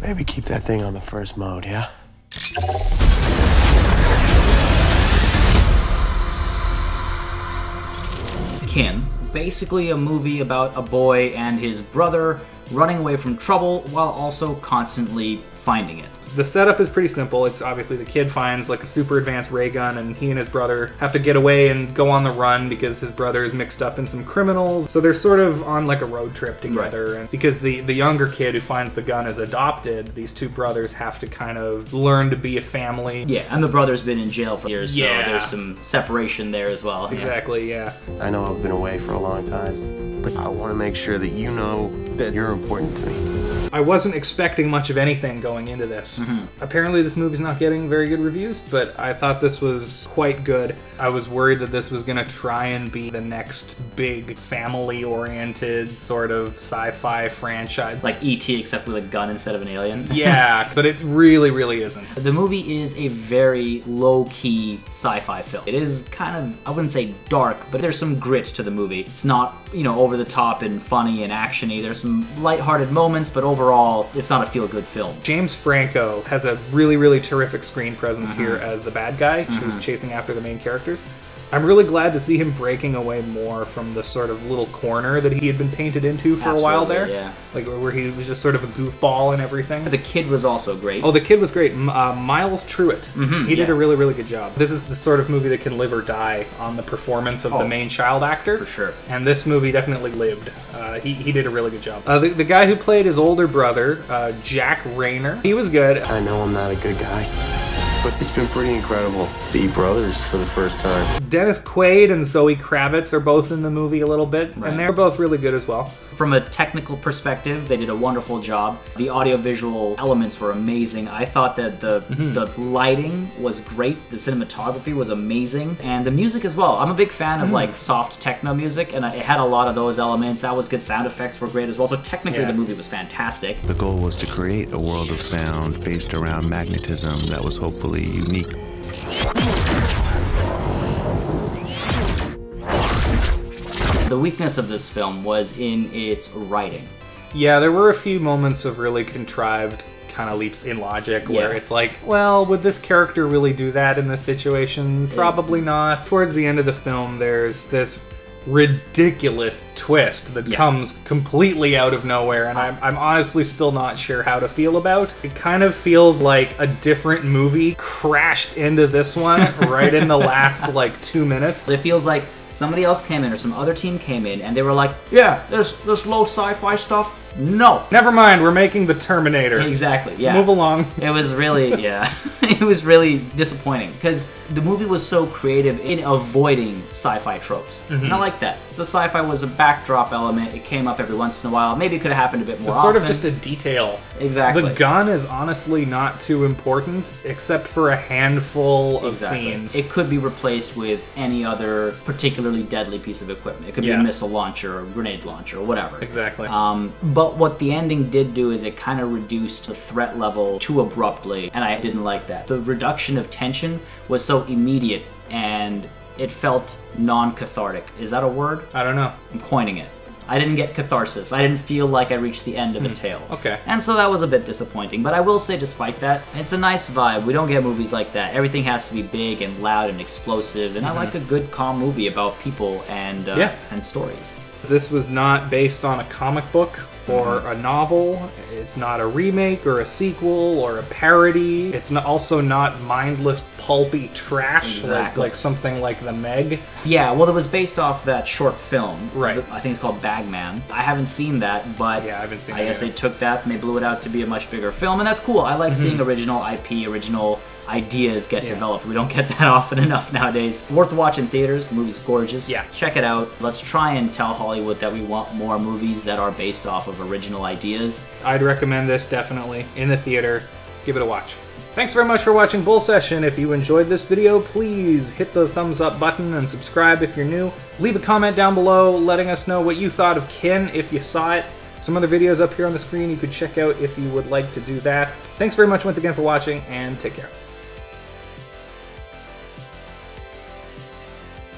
Maybe keep that thing on the first mode, yeah? Kin, basically a movie about a boy and his brother running away from trouble while also constantly finding it. The setup is pretty simple. It's obviously the kid finds like a super advanced ray gun, and he and his brother have to get away and go on the run because his brother is mixed up in some criminals. So they're sort of on like a road trip together. Right. And because the younger kid who finds the gun is adopted, these two brothers have to kind of learn to be a family. Yeah, and the brother's been in jail for years, so there's some separation there as well. Exactly, yeah. I know I've been away for a long time, but I want to make sure that you know that you're important to me. I wasn't expecting much of anything going into this. Apparently this movie's not getting very good reviews, but I thought this was quite good. I was worried that this was going to try and be the next big family-oriented sort of sci-fi franchise. Like E.T. except with a gun instead of an alien. Yeah, but it really, really isn't. The movie is a very low-key sci-fi film. It is kind of, I wouldn't say dark, but there's some grit to the movie. It's not, you know, over the top and funny and actiony. There's some lighthearted moments, but overall, it's not a feel-good film. James Franco has a really, really terrific screen presence here as the bad guy who's chasing after the main characters. I'm really glad to see him breaking away more from the sort of little corner that he had been painted into for a while there. Yeah. Like where he was just sort of a goofball and everything. The kid was also great. Oh, the kid was great. Myles Truitt. He did a really, really good job. This is the sort of movie that can live or die on the performance of the main child actor. For sure. And this movie definitely lived. He did a really good job. The guy who played his older brother, Jack Reynor, he was good. I know I'm not a good guy, but it's been pretty incredible to be brothers for the first time. Dennis Quaid and Zoe Kravitz are both in the movie a little bit, and they're both really good as well. From a technical perspective, they did a wonderful job. The audiovisual elements were amazing. I thought that the lighting was great, the cinematography was amazing, and the music as well. I'm a big fan of like soft techno music, and it had a lot of those elements. That was good. Sound effects were great as well. So technically the movie was fantastic. The goal was to create a world of sound based around magnetism that was hopefully unique. The weakness of this film was in its writing. Yeah, there were a few moments of really contrived kind of leaps in logic where it's like, well, would this character really do that in this situation? Probably not. Towards the end of the film, there's this ridiculous twist that comes completely out of nowhere, and I'm honestly still not sure how to feel about. It kind of feels like a different movie crashed into this one right in the last like 2 minutes. It feels like somebody else came in or some other team came in and they were like, yeah, there's low sci-fi stuff. No. Never mind, we're making the Terminator. Exactly, yeah. Move along. It was really, it was really disappointing because the movie was so creative in avoiding sci-fi tropes. And I like that. The sci-fi was a backdrop element. It came up every once in a while. Maybe it could have happened a bit more often. Sort of just a detail. Exactly. The gun is honestly not too important except for a handful of scenes. It could be replaced with any other particularly deadly piece of equipment. It could be a missile launcher or a grenade launcher or whatever. Exactly. But what the ending did do is it kind of reduced the threat level too abruptly, and I didn't like that. The reduction of tension was so immediate, and it felt non-cathartic. Is that a word? I don't know. I'm coining it. I didn't get catharsis. I didn't feel like I reached the end of a tale. Okay. And so that was a bit disappointing. But I will say, despite that, it's a nice vibe. We don't get movies like that. Everything has to be big and loud and explosive. And I like a good, calm movie about people and stories. This was not based on a comic book or a novel. It's not a remake or a sequel or a parody. It's also not mindless, pulpy trash like something like The Meg. Yeah, well, it was based off that short film. Right. I think it's called Bagman. I haven't seen that, but yeah, I haven't seen I guess they took that and they blew it out to be a much bigger film, and that's cool. I like seeing original IP, original ideas get developed. We don't get that often enough nowadays. Worth watching in theaters. The movie's gorgeous. Yeah. Check it out. Let's try and tell Hollywood that we want more movies that are based off of original ideas. I'd recommend this definitely in the theater. Give it a watch. Thanks very much for watching Bull Session. If you enjoyed this video, please hit the thumbs up button and subscribe if you're new. Leave a comment down below letting us know what you thought of Kin if you saw it. Some other videos up here on the screen you could check out if you would like to do that. Thanks very much once again for watching, and take care.